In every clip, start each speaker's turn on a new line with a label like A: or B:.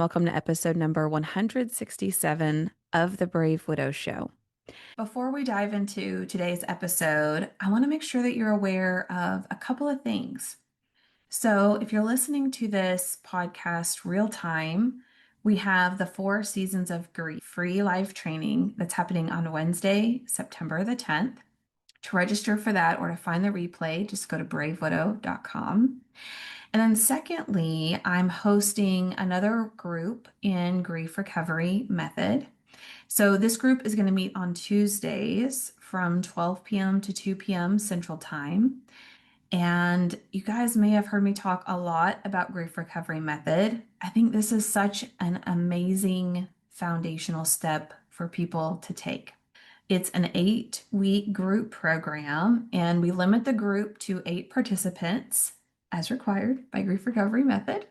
A: Welcome to episode number 167 of The Brave Widow Show. Before we dive into today's episode, I want to make sure that you're aware of a couple of things. So, if you're listening to this podcast real time, we have the 4 Seasons of Grief free live training that's happening on Wednesday, September the 10th. To register for that or to find the replay, just go to bravewidow.com. And then, secondly, I'm hosting another group in Grief Recovery Method. So, this group is going to meet on Tuesdays from 12 p.m. to 2 p.m. Central Time. And you guys may have heard me talk a lot about Grief Recovery Method. I think this is such an amazing foundational step for people to take. It's an 8-week group program, and we limit the group to 8 participants as required by Grief Recovery Method.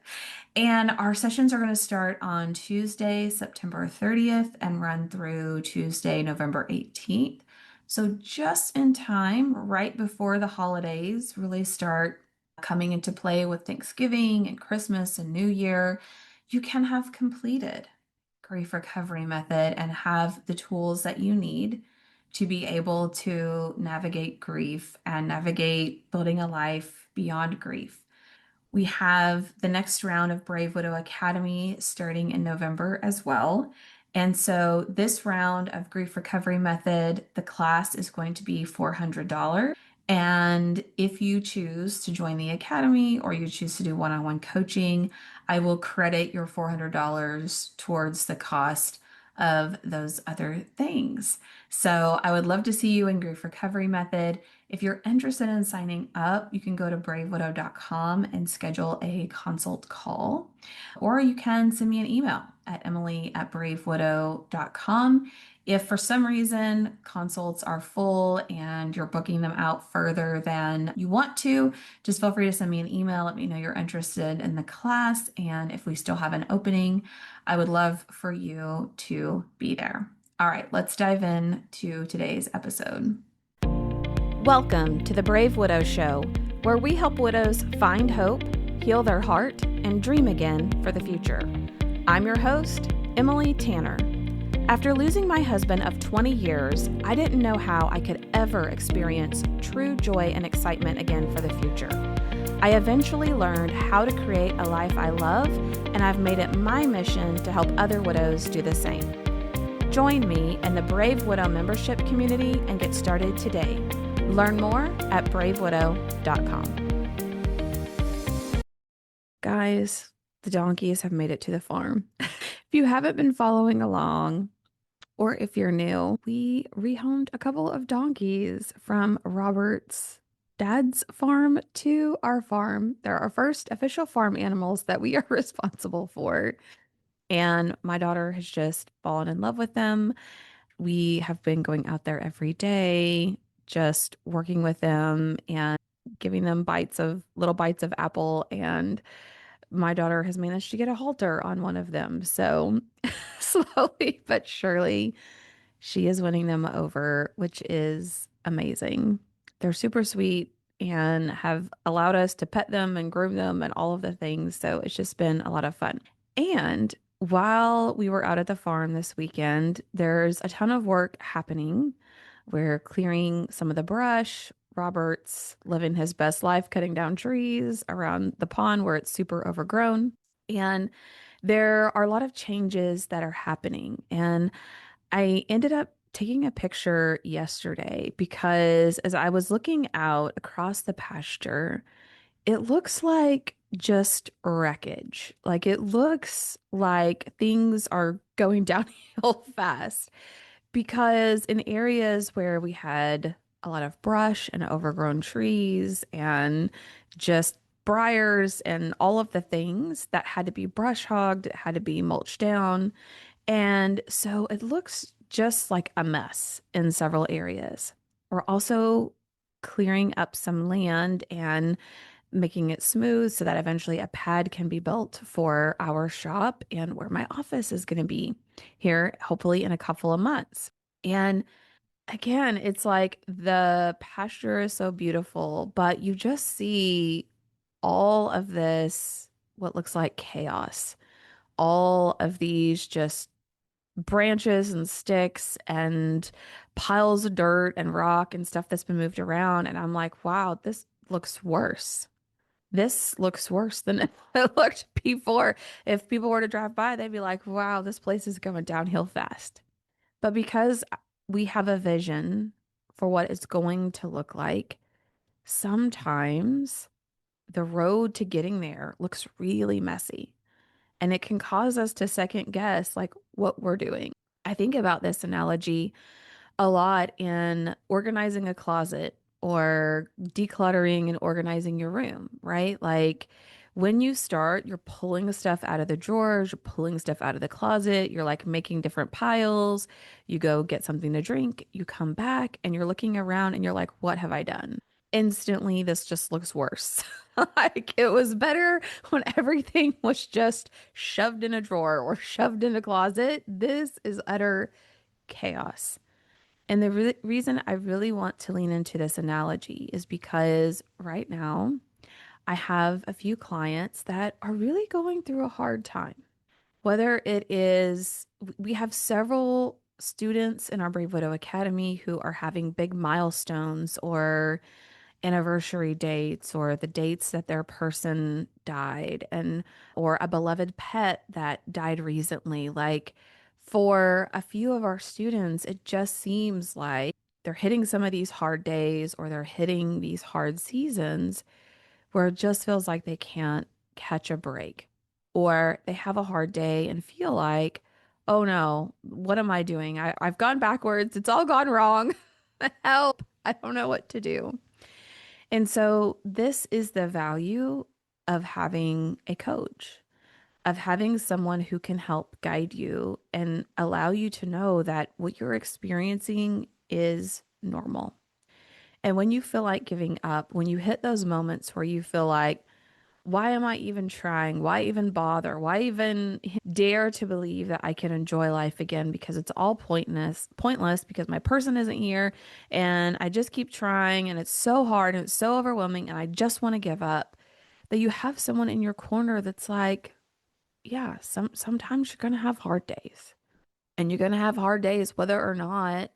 A: And our sessions are going to start on Tuesday, September 30th, and run through Tuesday, November 18th. So, just in time, right before the holidays really start coming into play with Thanksgiving and Christmas and New Year, you can have completed Grief Recovery Method and have the tools that you need to be able to navigate grief and navigate building a life beyond grief. We have the next round of Brave Widow Academy starting in November as well. And so this round of Grief Recovery Method, the class is going to be $400. And if you choose to join the academy or you choose to do one-on-one coaching, I will credit your $400 towards the cost of those other things. So I would love to see you in Grief Recovery Method. If you're interested in signing up, you can go to bravewidow.com and schedule a consult call, or you can send me an email at emily@bravewidow.com. If for some reason consults are full and you're booking them out further than you want to, just feel free to send me an email. Let me know you're interested in the class. And if we still have an opening, I would love for you to be there. All right, let's dive in to today's episode. Welcome to the Brave Widow Show, where we help widows find hope, heal their heart, and dream again for the future. I'm your host, Emily Tanner. After losing my husband of 20 years, I didn't know how I could ever experience true joy and excitement again for the future. I eventually learned how to create a life I love, and I've made it my mission to help other widows do the same. Join me in the Brave Widow membership community and get started today. Learn more at bravewidow.com. Guys, the donkeys have made it to the farm. If you haven't been following along, or if you're new, we rehomed a couple of donkeys from Robert's dad's farm to our farm. They're our first official farm animals that we are responsible for. And my daughter has just fallen in love with them. We have been going out there every day, just working with them and giving them little bites of apple. And my daughter has managed to get a halter on one of them. So slowly but surely, she is winning them over, which is amazing. They're super sweet and have allowed us to pet them and groom them and all of the things. So it's just been a lot of fun. And while we were out at the farm this weekend, there's a ton of work happening. We're clearing some of the brush. Robert's living his best life, cutting down trees around the pond where it's super overgrown. And there are a lot of changes that are happening. And I ended up taking a picture yesterday because as I was looking out across the pasture, it looks like just wreckage. Like it looks like things are going downhill fast because in areas where we had a lot of brush and overgrown trees and just briars and all of the things that had to be brush hogged, it had to be mulched down. And so it looks just like a mess in several areas. We're also clearing up some land and making it smooth so that eventually a pad can be built for our shop and where my office is going to be here, hopefully in a couple of months. And again, it's like the pasture is so beautiful, but you just see all of this, what looks like chaos all of these just branches and sticks and piles of dirt and rock and stuff that's been moved around. And I'm like, wow, this looks worse. This looks worse than it looked before. If people were to drive by, they'd be like, wow, this place is going downhill fast. But because we have a vision for what it's going to look like, sometimes the road to getting there looks really messy. And it can cause us to second guess like what we're doing. I think about this analogy a lot in organizing a closet or decluttering and organizing your room, right? Like when you start, you're pulling stuff out of the drawers, you're pulling stuff out of the closet, you're like making different piles. You go get something to drink, you come back and you're looking around and you're like, what have I done? Instantly, this just looks worse. Like it was better when everything was just shoved in a drawer or shoved in a closet. This is utter chaos. And the reason I really want to lean into this analogy is because right now I have a few clients that are really going through a hard time. Whether it is, we have several students in our Brave Widow Academy who are having big milestones or anniversary dates or the dates that their person died and or a beloved pet that died recently. Like for a few of our students, it just seems like they're hitting some of these hard days or they're hitting these hard seasons where it just feels like they can't catch a break or they have a hard day and feel like, oh no, what am I doing? I've gone backwards. It's all gone wrong. Help. I don't know what to do. And so, this is the value of having a coach, of having someone who can help guide you and allow you to know that what you're experiencing is normal. And when you feel like giving up, when you hit those moments where you feel like, why am I even trying? Why even bother? Why even dare to believe that I can enjoy life again because it's all pointless because my person isn't here and I just keep trying and it's so hard and it's so overwhelming and I just want to give up. That you have someone in your corner that's like, yeah, sometimes you're going to have hard days. And you're going to have hard days whether or not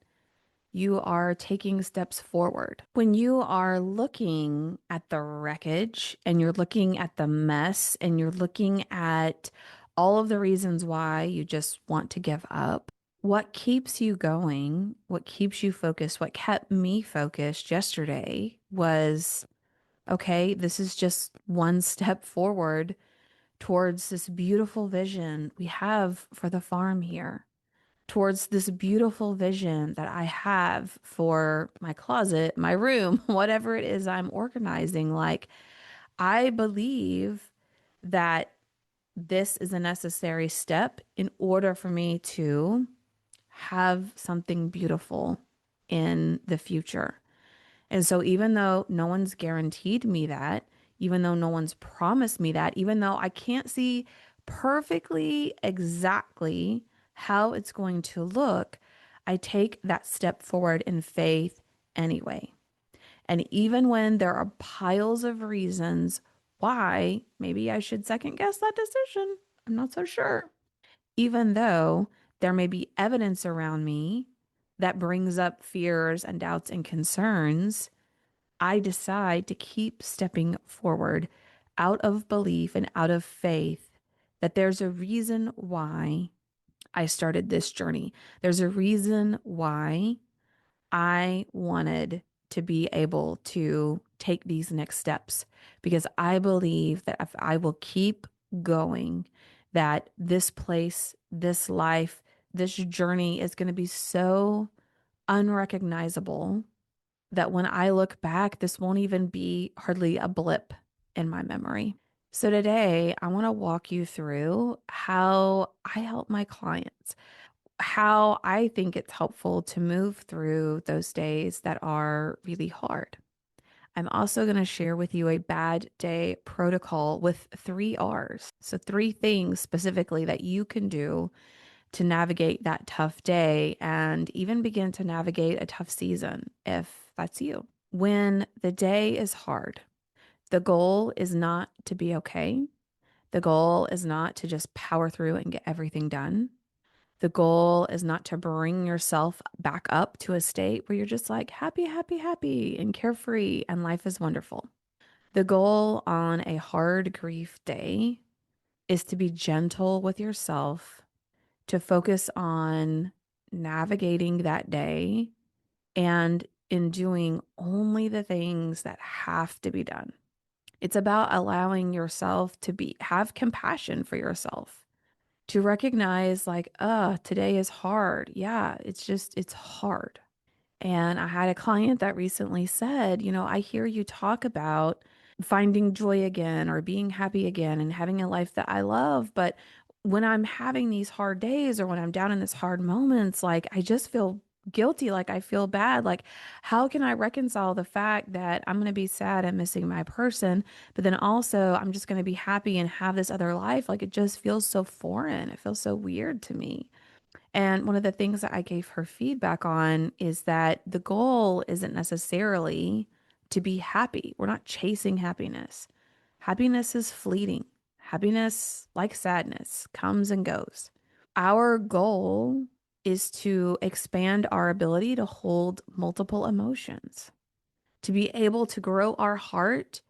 A: you are taking steps forward. When you are looking at the wreckage and you're looking at the mess and you're looking at all of the reasons why you just want to give up, what keeps you going, what keeps you focused, what kept me focused yesterday was, okay, this is just one step forward towards this beautiful vision we have for the farm here, towards this beautiful vision that I have for my closet, my room, whatever it is I'm organizing. Like, I believe that this is a necessary step in order for me to have something beautiful in the future. And so, even though no one's guaranteed me that, even though no one's promised me that, even though I can't see perfectly exactly how it's going to look, I take that step forward in faith anyway. And even when there are piles of reasons why maybe I should second guess that decision, I'm not so sure. Even though there may be evidence around me that brings up fears and doubts and concerns, I decide to keep stepping forward out of belief and out of faith that there's a reason why I started this journey. There's a reason why I wanted to be able to take these next steps because I believe that if I will keep going, that this place, this life, this journey is going to be so unrecognizable that when I look back, this won't even be hardly a blip in my memory. So today, I want to walk you through how I help my clients, how I think it's helpful to move through those days that are really hard. I'm also going to share with you a bad day protocol with 3 R's. So, 3 things specifically that you can do to navigate that tough day and even begin to navigate a tough season if that's you. When the day is hard, the goal is not to be okay. The goal is not to just power through and get everything done. The goal is not to bring yourself back up to a state where you're just like happy, happy, happy and carefree and life is wonderful. The goal on a hard grief day is to be gentle with yourself, to focus on navigating that day and in doing only the things that have to be done. It's about allowing yourself to have compassion for yourself, to recognize like, today is hard. Yeah, it's hard. And I had a client that recently said, I hear you talk about finding joy again or being happy again and having a life that I love. But when I'm having these hard days or when I'm down in these hard moments, like I just feel guilty, like I feel bad. Like, how can I reconcile the fact that I'm going to be sad and missing my person, but then also I'm just going to be happy and have this other life? Like, it just feels so foreign. It feels so weird to me. And one of the things that I gave her feedback on is that the goal isn't necessarily to be happy. We're not chasing happiness. Happiness is fleeting. Happiness, like sadness, comes and goes. Our goal is to expand our ability to hold multiple emotions, to be able to grow our heart,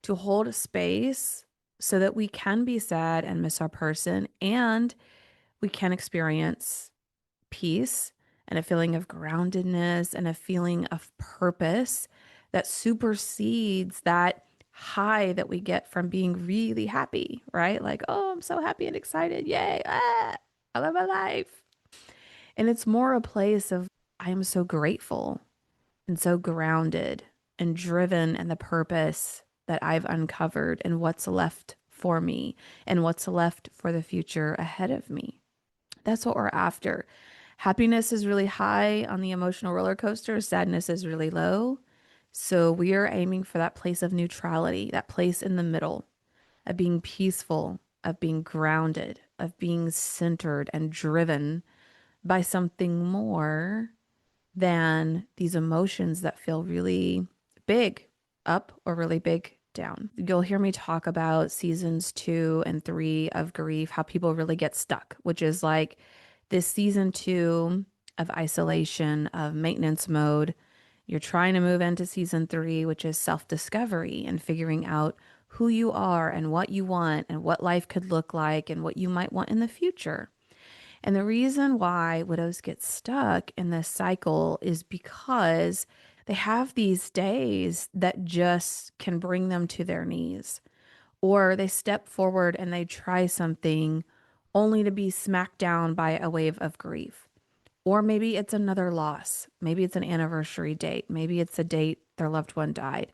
A: to hold a space so that we can be sad and miss our person and we can experience peace and a feeling of groundedness and a feeling of purpose that supersedes that high that we get from being really happy, right? Like, oh, I'm so happy and excited. Yay. I love my life. And it's more a place of, I am so grateful and so grounded and driven in the purpose that I've uncovered and what's left for me and what's left for the future ahead of me. That's what we're after. Happiness is really high on the emotional roller coaster, sadness is really low. So we are aiming for that place of neutrality, that place in the middle of being peaceful, of being grounded, of being centered and driven by something more than these emotions that feel really big up or really big down. You'll hear me talk about seasons 2 and 3 of grief, how people really get stuck, which is like this season 2 of isolation, of maintenance mode. You're trying to move into season 3, which is self-discovery and figuring out who you are and what you want and what life could look like and what you might want in the future. And the reason why widows get stuck in this cycle is because they have these days that just can bring them to their knees, or they step forward and they try something only to be smacked down by a wave of grief. Or maybe it's another loss. Maybe it's an anniversary date. Maybe it's a date their loved one died.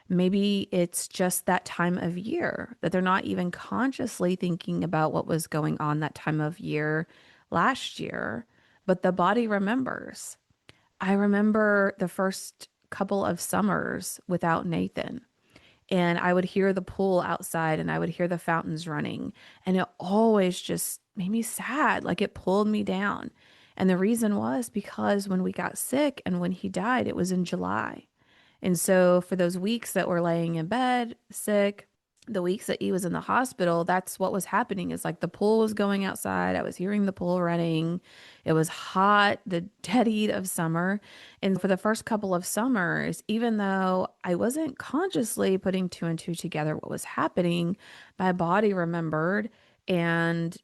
A: Maybe it's just that time of year that they're not even consciously thinking about what was going on that time of year last year, but the body remembers. I remember the first couple of summers without Nathan, and I would hear the pool outside and I would hear the fountains running, and it always just made me sad. Like it pulled me down. And the reason was because when we got sick and when he died, it was in July. And so for those weeks that we're laying in bed sick, the weeks that he was in the hospital, that's what was happening is like the pool was going outside. I was hearing the pool running. It was hot, the dead heat of summer. And for the first couple of summers, even though I wasn't consciously putting 2 and 2 together what was happening, my body remembered and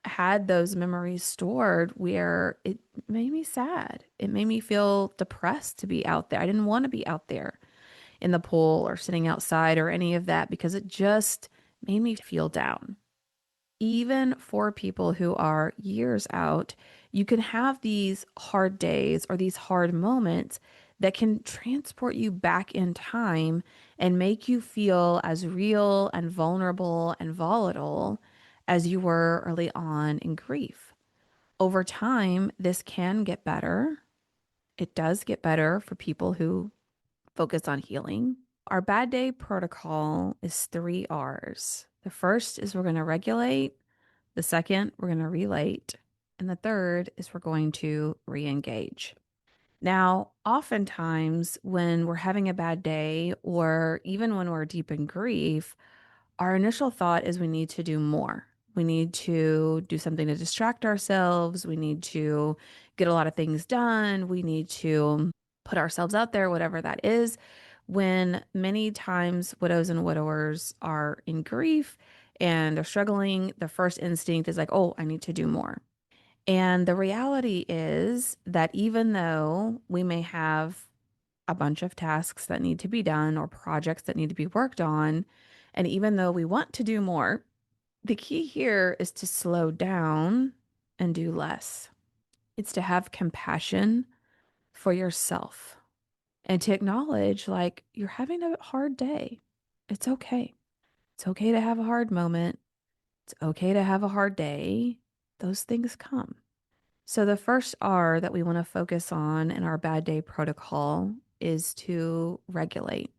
A: had those memories stored where it made me sad. It made me feel depressed to be out there. I didn't want to be out there in the pool or sitting outside or any of that because it just made me feel down. Even for people who are years out, you can have these hard days or these hard moments that can transport you back in time and make you feel as real and vulnerable and volatile as you were early on in grief. Over time, this can get better. It does get better for people who focus on healing. Our bad day protocol is 3 R's. The first is we're going to regulate. The second, we're going to relate. And the third is we're going to re-engage. Now, oftentimes when we're having a bad day or even when we're deep in grief, Our initial thought is we need to do more. We need to do something to distract ourselves. We need to get a lot of things done. We need to put ourselves out there, whatever that is. When many times widows and widowers are in grief and they're struggling, the first instinct is like, oh, I need to do more. And the reality is that even though we may have a bunch of tasks that need to be done or projects that need to be worked on, and even though we want to do more, the key here is to slow down and do less. It's to have compassion for yourself and to acknowledge like you're having a hard day. It's okay. It's okay to have a hard moment. It's okay to have a hard day. Those things come. So, the first R that we want to focus on in our bad day protocol is to regulate,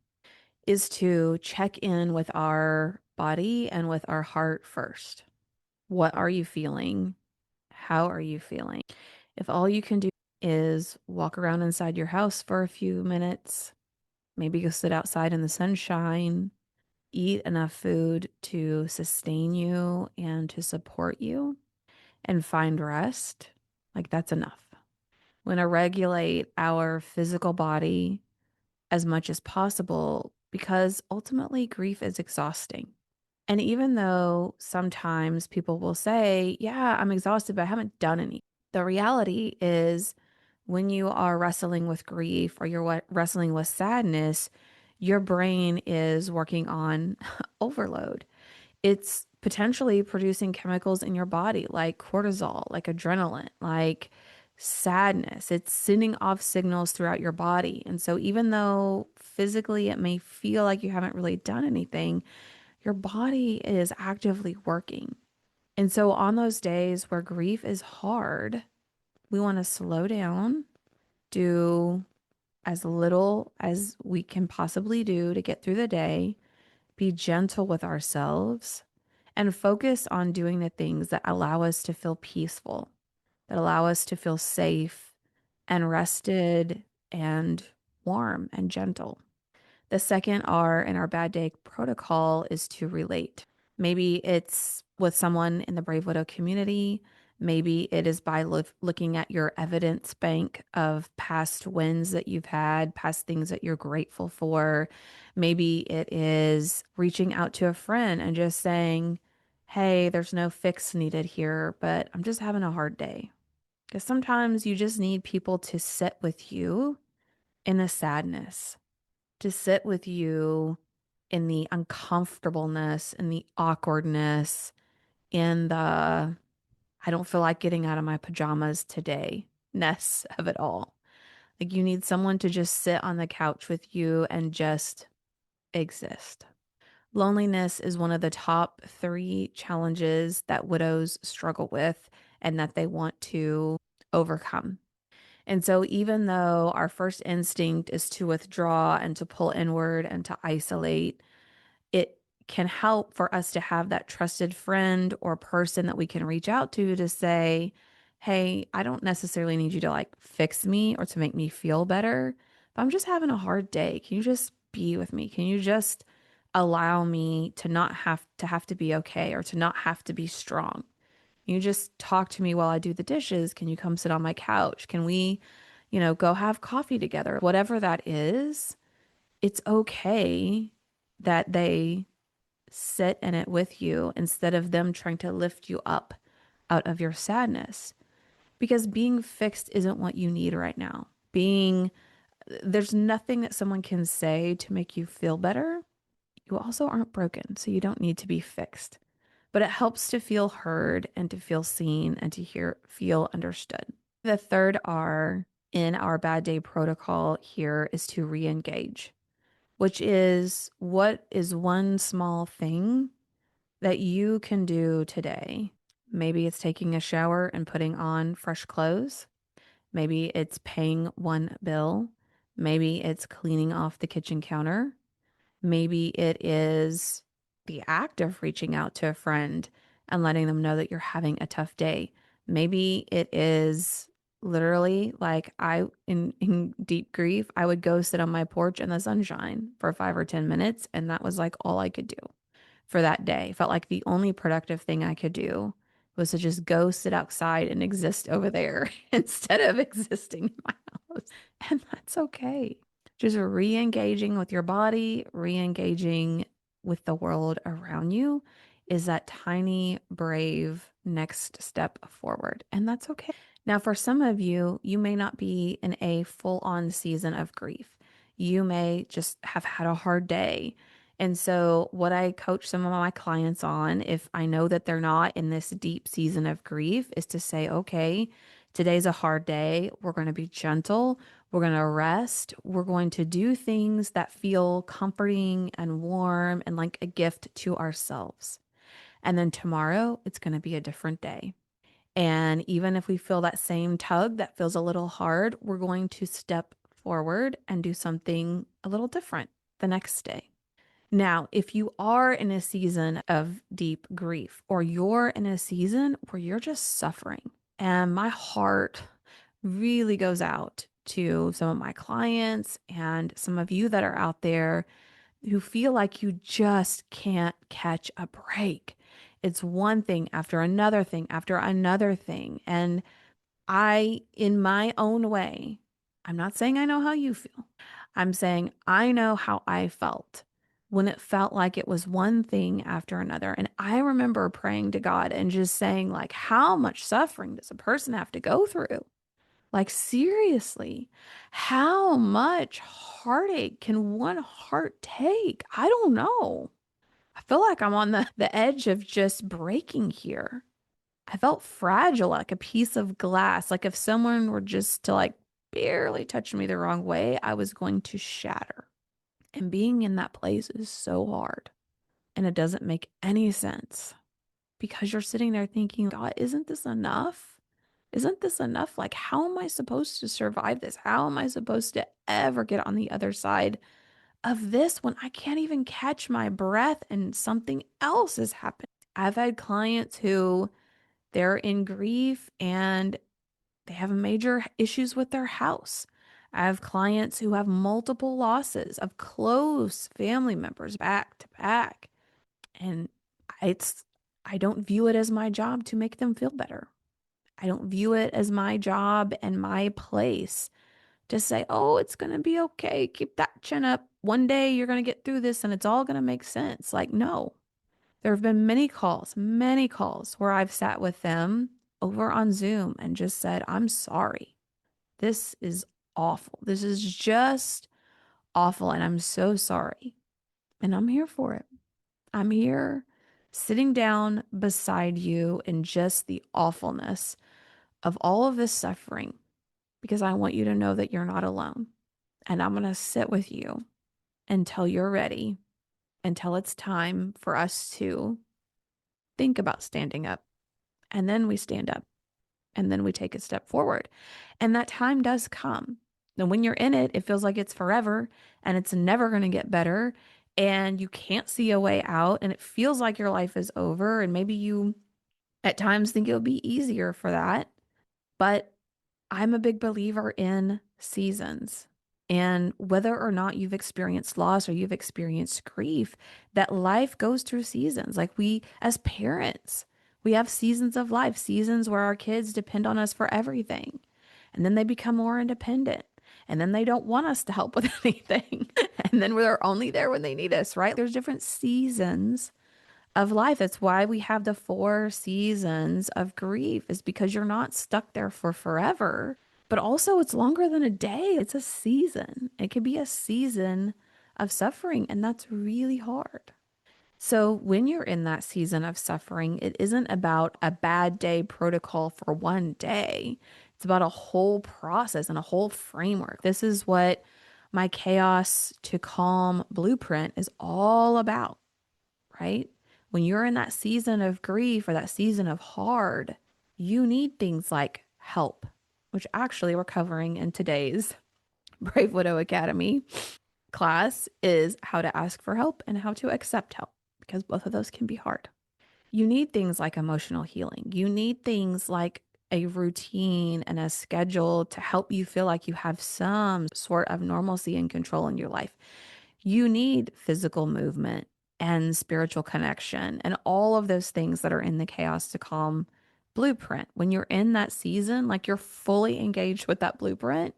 A: is to check in with our body and with our heart first. What are you feeling? How are you feeling? If all you can do is walk around inside your house for a few minutes, maybe go sit outside in the sunshine, eat enough food to sustain you and to support you, and find rest, like that's enough. We want to regulate our physical body as much as possible because ultimately grief is exhausting. And even though sometimes people will say, yeah, I'm exhausted, but I haven't done any. The reality is when you are wrestling with grief or you're wrestling with sadness, your brain is working on overload. It's potentially producing chemicals in your body like cortisol, like adrenaline, like sadness. It's sending off signals throughout your body. And so, even though physically it may feel like you haven't really done anything, your body is actively working. And so, on those days where grief is hard, we want to slow down, do as little as we can possibly do to get through the day, be gentle with ourselves, and focus on doing the things that allow us to feel peaceful, that allow us to feel safe and rested and warm and gentle. The second R in our bad day protocol is to relate. Maybe it's with someone in the Brave Widow community. Maybe it is by looking at your evidence bank of past wins that you've had, past things that you're grateful for. Maybe it is reaching out to a friend and just saying, hey, there's no fix needed here, but I'm just having a hard day. Because sometimes you just need people to sit with you in the sadness, to sit with you in the uncomfortableness, in the awkwardness, in the I don't feel like getting out of my pajamas today ness of it all. Like you need someone to just sit on the couch with you and just exist. Loneliness is one of the top three challenges that widows struggle with and that they want to overcome. And so, even though our first instinct is to withdraw and to pull inward and to isolate, it can help for us to have that trusted friend or person that we can reach out to say, hey, I don't necessarily need you to like fix me or to make me feel better, but I'm just having a hard day. Can you just be with me? Can you just allow me to not have to be okay or to not have to be strong? You just talk to me while I do the dishes. Can you come sit on my couch? Can we, go have coffee together? Whatever that is, it's okay that they sit in it with you instead of them trying to lift you up out of your sadness. Because being fixed isn't what you need right now. There's nothing that someone can say to make you feel better. You also aren't broken, so you don't need to be fixed. But it helps to feel heard and to feel seen and to feel understood. The third R in our bad day protocol here is to re-engage, which is what is one small thing that you can do today. Maybe it's taking a shower and putting on fresh clothes. Maybe it's paying one bill. Maybe it's cleaning off the kitchen counter. Maybe it is the act of reaching out to a friend and letting them know that you're having a tough day. Maybe it is literally like in deep grief, I would go sit on my porch in the sunshine for 5 or 10 minutes, and that was like all I could do. for that day. Felt like the only productive thing I could do was to just go sit outside and exist over there instead of existing in my house. And that's okay. Just re-engaging with your body, re-engaging with the world around you is that tiny, brave next step forward. And that's okay. Now, for some of you, you may not be in a full-on season of grief. You may just have had a hard day. And so, what I coach some of my clients on, if I know that they're not in this deep season of grief, is to say, okay, today's a hard day. We're going to be gentle. We're going to rest. We're going to do things that feel comforting and warm and like a gift to ourselves. And then tomorrow, it's going to be a different day. And even if we feel that same tug that feels a little hard, we're going to step forward and do something a little different the next day. Now, if you are in a season of deep grief or you're in a season where you're just suffering, and my heart really goes out to some of my clients and some of you that are out there who feel like you just can't catch a break. It's one thing after another thing after another thing. And in my own way, I'm not saying I know how you feel. I'm saying I know how I felt when it felt like it was one thing after another. And I remember praying to God and just saying, like, how much suffering does a person have to go through? Like, seriously, how much heartache can one heart take? I don't know. I feel like I'm on the edge of just breaking here. I felt fragile, like a piece of glass. Like if someone were just to like barely touch me the wrong way, I was going to shatter. And being in that place is so hard. And it doesn't make any sense because you're sitting there thinking, God, isn't this enough? Isn't this enough? Like, how am I supposed to survive this? How am I supposed to ever get on the other side of this when I can't even catch my breath and something else is happening? I've had clients who they're in grief and they have major issues with their house. I have clients who have multiple losses of close family members back to back. And it's, I don't view it as my job to make them feel better. I don't view it as my job and my place to say, oh, it's going to be okay. Keep that chin up. One day you're going to get through this and it's all going to make sense. Like, no, there have been many calls where I've sat with them over on Zoom and just said, I'm sorry. This is awful. This is just awful. And I'm so sorry. And I'm here for it. I'm here sitting down beside you in just the awfulness of all of this suffering because I want you to know that you're not alone. And I'm going to sit with you until you're ready, until it's time for us to think about standing up. And then we stand up and then we take a step forward. And that time does come. And when you're in it, it feels like it's forever and it's never going to get better. And you can't see a way out. And it feels like your life is over. And maybe you at times think it'll be easier for that. But I'm a big believer in seasons. And whether or not you've experienced loss or you've experienced grief, that life goes through seasons. Like we, as parents, we have seasons of life, seasons where our kids depend on us for everything. And then they become more independent. And then they don't want us to help with anything. And then we're only there when they need us, right? There's different seasons of life. That's why we have the 4 seasons of grief, is because you're not stuck there for forever. But also, it's longer than a day. It's a season. It could be a season of suffering, and that's really hard. So, when you're in that season of suffering, it isn't about a bad day protocol for one day. It's about a whole process and a whole framework. This is what my chaos to calm blueprint is all about, right? When you're in that season of grief or that season of hard, you need things like help, which actually we're covering in today's Brave Widow Academy class, is how to ask for help and how to accept help, because both of those can be hard. You need things like emotional healing. You need things like a routine and a schedule to help you feel like you have some sort of normalcy and control in your life. You need physical movement and spiritual connection and all of those things that are in the Chaos to Calm blueprint. When you're in that season, like you're fully engaged with that blueprint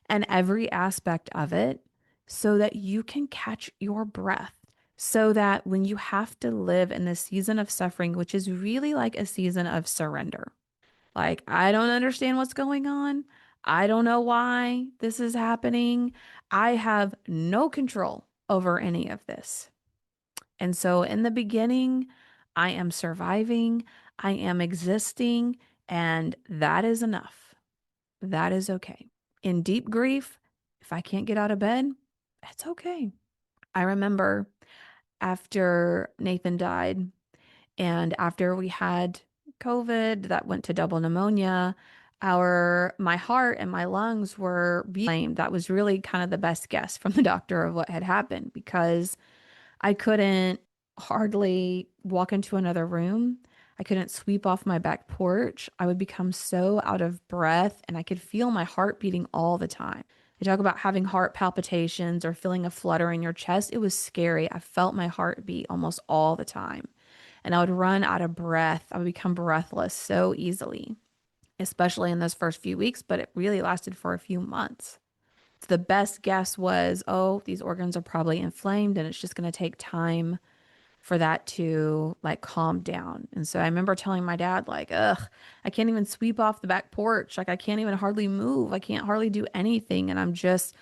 A: and every aspect of it so that you can catch your breath. So that when you have to live in this season of suffering, which is really like a season of surrender, like, I don't understand what's going on. I don't know why this is happening. I have no control over any of this. And so in the beginning, I am surviving, I am existing, and that is enough. That is okay. In deep grief, if I can't get out of bed, it's okay. I remember after Nathan died and after we had COVID that went to double pneumonia, my heart and my lungs were blamed. That was really kind of the best guess from the doctor of what had happened because I couldn't hardly walk into another room. I couldn't sweep off my back porch. I would become so out of breath and I could feel my heart beating all the time. They talk about having heart palpitations or feeling a flutter in your chest. It was scary. I felt my heart beat almost all the time. And I would run out of breath. I would become breathless so easily, especially in those first few weeks, but it really lasted for a few months. So the best guess was, oh, these organs are probably inflamed and it's just going to take time for that to like calm down. And so I remember telling my dad, like, ugh, I can't even sweep off the back porch. Like, I can't even hardly move. I can't hardly do anything. And I'm just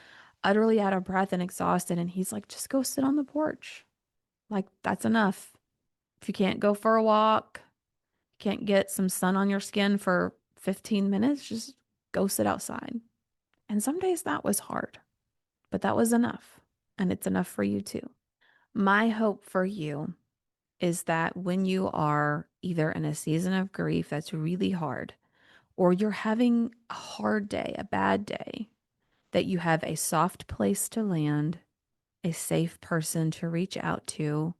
A: utterly out of breath and exhausted. And he's like, just go sit on the porch. Like, that's enough. If you can't go for a walk, can't get some sun on your skin for 15 minutes, just go sit outside. And some days that was hard, but that was enough. And it's enough for you too. My hope for you is that when you are either in a season of grief that's really hard, or you're having a hard day, a bad day, that you have a soft place to land, a safe person to reach out to,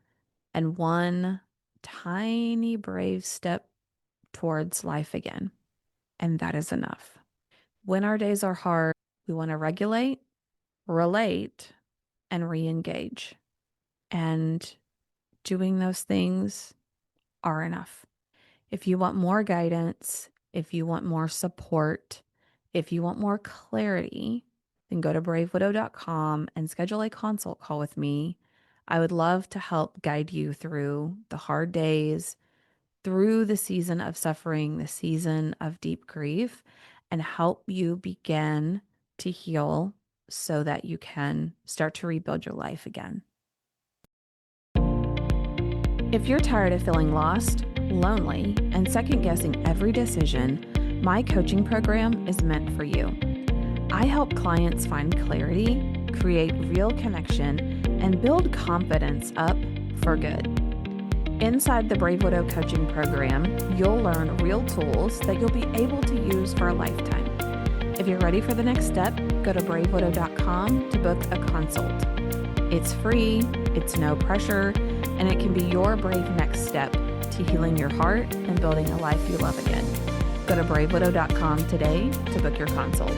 A: and one tiny brave step towards life again. And that is enough. When our days are hard, we want to regulate, relate, and re-engage. And doing those things are enough. If you want more guidance, if you want more support, if you want more clarity, then go to bravewidow.com and schedule a consult call with me. I would love to help guide you through the hard days, through the season of suffering, the season of deep grief, and help you begin to heal so that you can start to rebuild your life again. If you're tired of feeling lost, lonely, and second-guessing every decision, my coaching program is meant for you. I help clients find clarity, create real connection, and build confidence up for good. Inside the Brave Widow coaching program, you'll learn real tools that you'll be able to use for a lifetime. If you're ready for the next step, go to bravewidow.com to book a consult. It's free, it's no pressure, and it can be your brave next step to healing your heart and building a life you love again. Go to bravewidow.com today to book your consult.